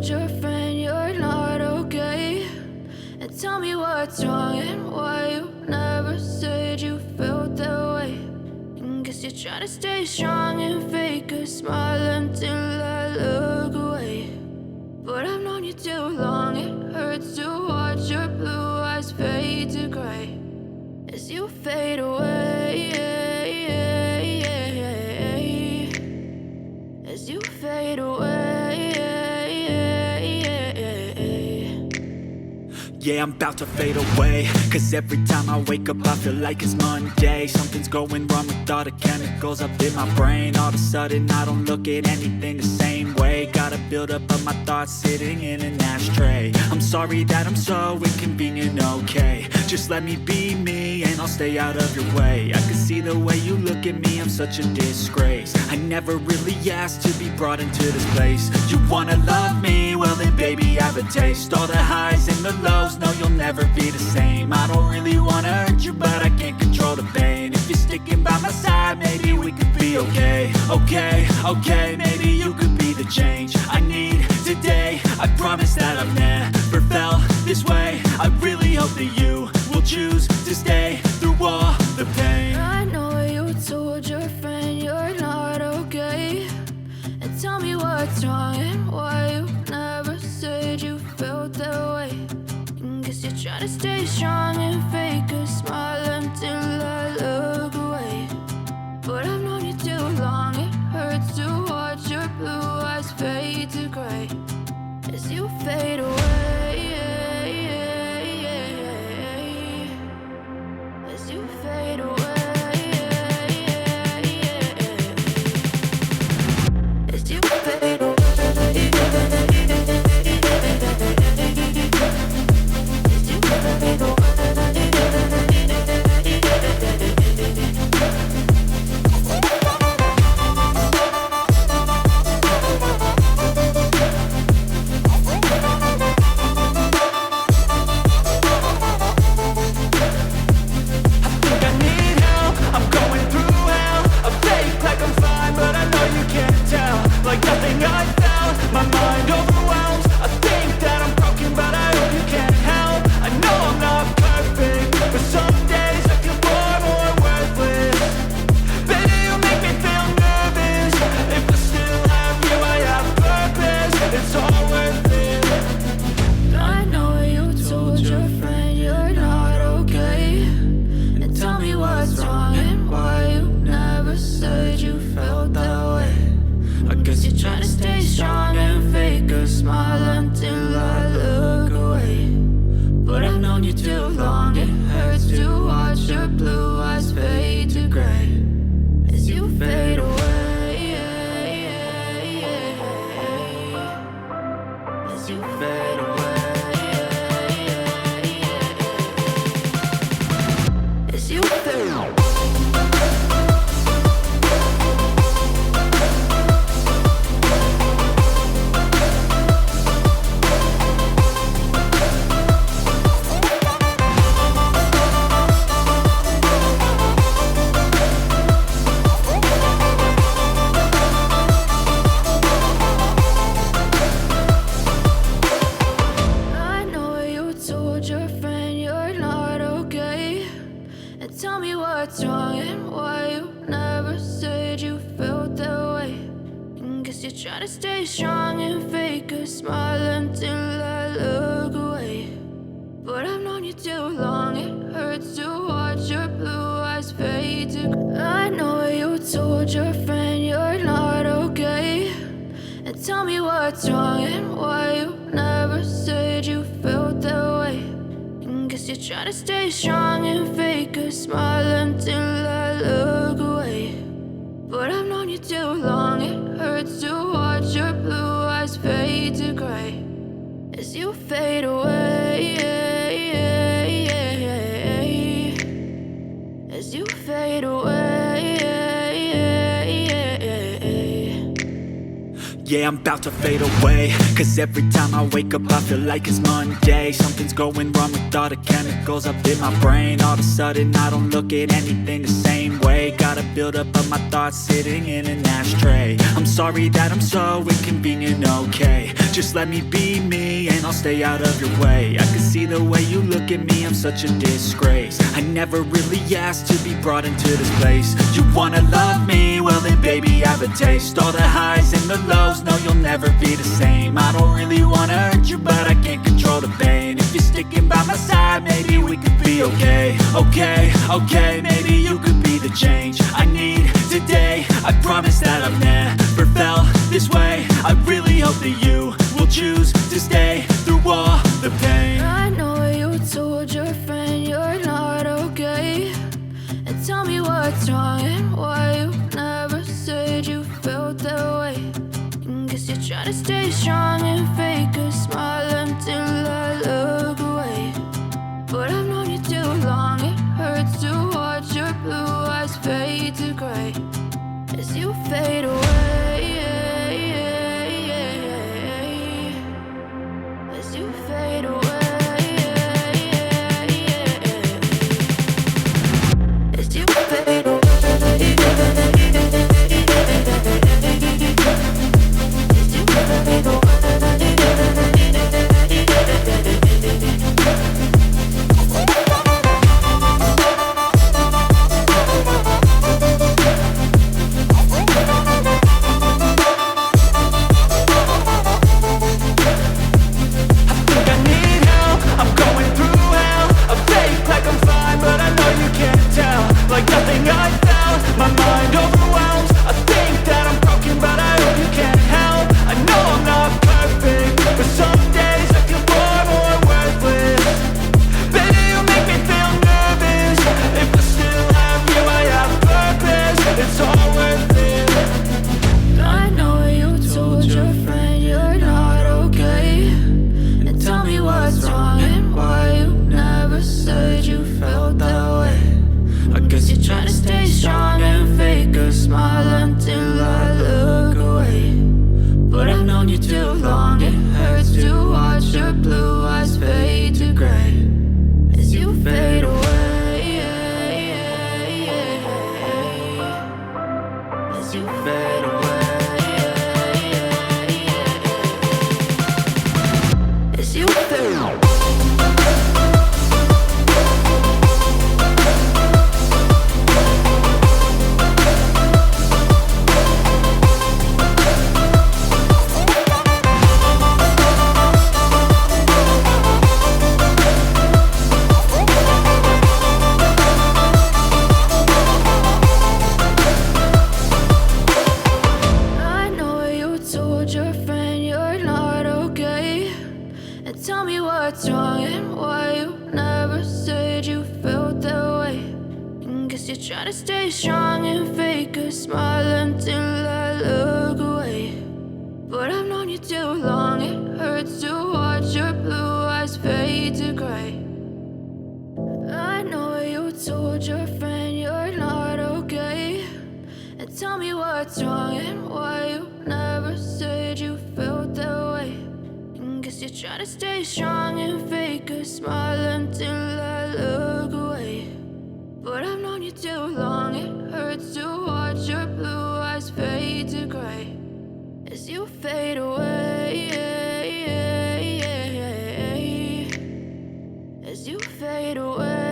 told your friend you're not okay? And tell me what's wrong and why you never said you felt that way. And guess you're trying to stay strong and fake a smile until I look away. But I've known you too long, it hurts to watch your blue eyes fade to gray as you fade away, as you fade away. Yeah, I'm about to fade away, cause every time I wake up I feel like it's Monday. Something's going wrong with all the chemicals up in my brain. All of a sudden I don't look at anything the same way. Got a buildup of my thoughts sitting in an ashtray. I'm sorry that I'm so inconvenient, okay? Just let me be me and I'll stay out of your way. I can see the way you look at me, I'm such a disgrace. I never really asked to be brought into this place. You wanna love me? Well then baby I have a taste. All the highs and the lows, no you'll never be the same. I don't really wanna hurt you but I can't control the pain. If you're sticking by my side maybe we could be okay. Okay, maybe you could be the change I need today. I promise that I've never felt this way. I really hope that you will choose to stay through all the pain. I know you told your friend you're not okay. And tell me what's wrong and why you never said you felt that way. And guess you're trying to stay strong and fake a smile until I look away. But I've known you too long, it hurts to watch your blue eyes fade to gray as you fade away, as you fade away, as you fade away. Try to stay strong and fake a smile until I look away. But I've known you too long, it hurts to watch your blue eyes fade to gray as you fade away, as you fade away. Yeah, I'm about to fade away, cause every time I wake up I feel like it's Monday. Something's going wrong with all the chemicals up in my brain. All of a sudden I don't look at anything the same way. Got a buildup of my thoughts sitting in an ashtray. I'm sorry that I'm so inconvenient, okay? Just let me be me and I'll stay out of your way. I can see the way you look at me, I'm such a disgrace. I never really asked to be brought into this place. You wanna love me? Well then baby, have a taste. All the highs and the lows, no you'll never be the same. I don't really wanna hurt you, but I can't control the pain. If you're sticking by my side, maybe we could be okay. Okay, maybe you could be the change I need today. I promise that I've never felt this way. I really hope that you will choose to stay through all the pain. I know you told your friend you're not okay, and tell me what's wrong and why you never said you felt that way. Guess you're trying to stay strong and fake a smile until I look away. But I've known you too long, it hurts to watch your blue eyes fade to gray as you fade away. As you fade away. As you fade away. As you fade away. Tell me what's wrong and why you never said you felt that way. Guess you're trying to stay strong and fake a smile until I look away. But I've known you too long, it hurts to watch your blue eyes fade to gray. I know you told your friend you're not okay, and tell me what's wrong and why you never said you felt that way. Guess you're trying to stay strong and fake a smile until I look away. But I've known you too long, it hurts to watch your blue eyes fade to gray as you fade away. As you fade away.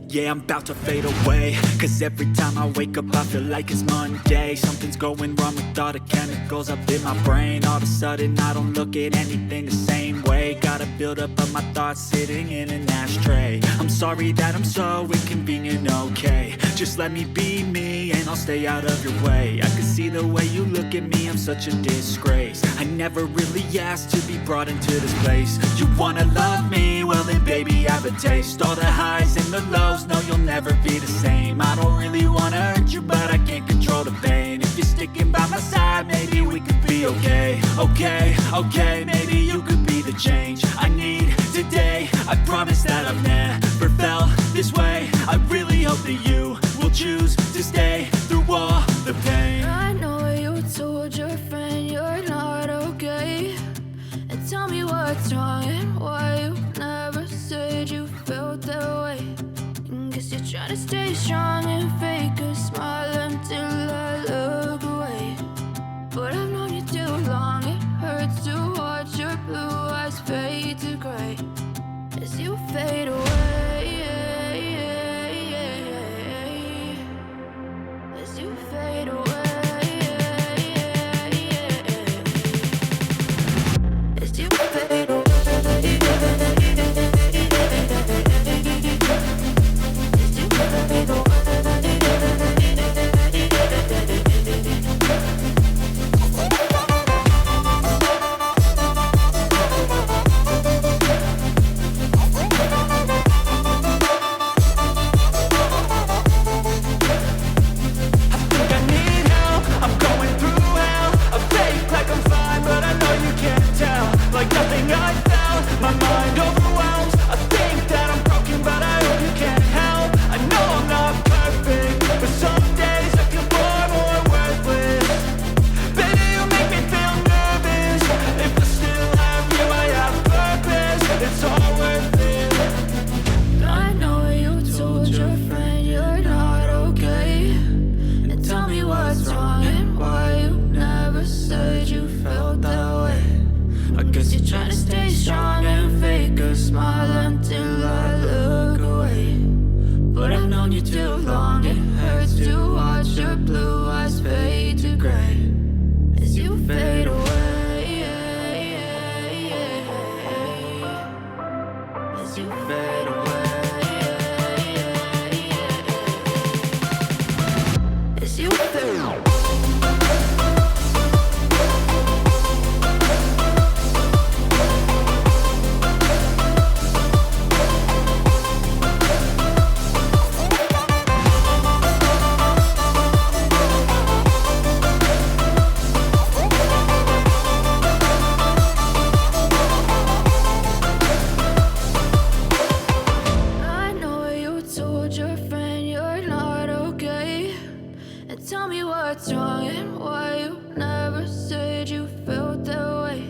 Yeah, I'm about to fade away, cause every time I wake up I feel like it's Monday. Something's going wrong with all the chemicals up in my brain. All of a sudden I don't look at anything the same way. Got a buildup of my thoughts sitting in an ashtray. I'm sorry that I'm so inconvenient, okay. Just let me be me and I'll stay out of your way. I can see the way you look at me, I'm such a disgrace. I never really asked to be brought into this place. You wanna love me? Well then baby, have a taste. All the highs and the lows, no you'll never be the same. I don't really wanna hurt you, but I can't control the pain. If you're sticking by my side, maybe we could be okay. Okay, maybe you could be the change I need today. I promise that I've never felt this way. I really hope that you will choose to stay through all the pain. I know you told your friend you're not okay, and tell me what's wrong and why you never said you felt that way. Guess you're trying to stay strong and fake a smile until I look away. gray as you fade away, as you fade away, as you fade away. Tell me what's wrong and why you never said you felt that way.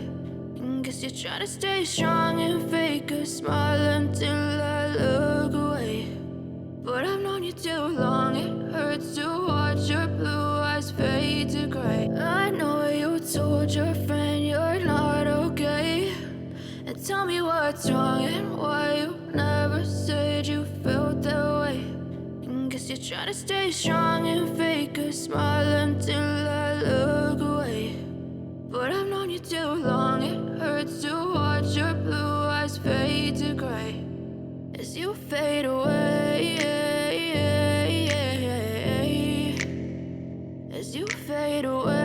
And guess you're trying to stay strong and fake a smile until I look away. But I've known you too long, it hurts to watch your blue eyes fade to gray. I know you told your friend you're not okay. And tell me what's wrong and why you never said you felt that way. Guess you're trying to stay strong and fake a smile until I look away. But I've known you too long, it hurts to watch your blue eyes fade to gray as you fade away, as you fade away.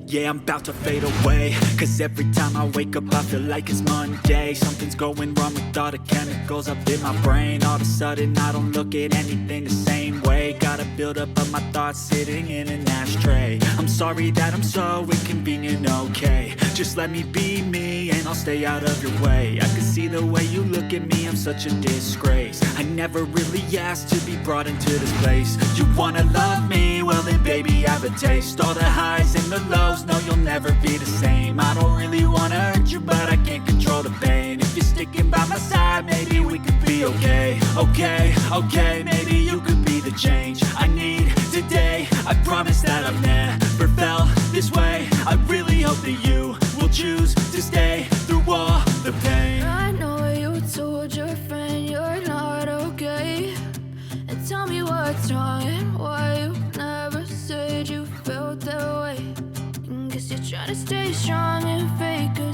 Yeah, I'm about to fade away, cause every time I wake up I feel like it's Monday. Something's going wrong with all the chemicals up in my brain. All of a sudden I don't look at anything the same way. Gotta build up of my thoughts sitting in an ashtray. I'm sorry that I'm so inconvenient, okay. Just let me be me and I'll stay out of your way. I can see the way you look at me, I'm such a disgrace. I never really asked to be brought into this place. You wanna love me? Well then baby I have a taste. All the highs and the lows, no you'll never be the same. I don't really wanna hurt you but I can't control the pain. If you're sticking by my side maybe we could be okay. Okay, maybe you could be the change I need today. I promise that I've never felt this way. I really hope that you will choose to stay through all the pain. I know you told your friend you're not okay. And tell me what's wrong and why you never said you felt that way. And guess you're trying to stay strong and fake a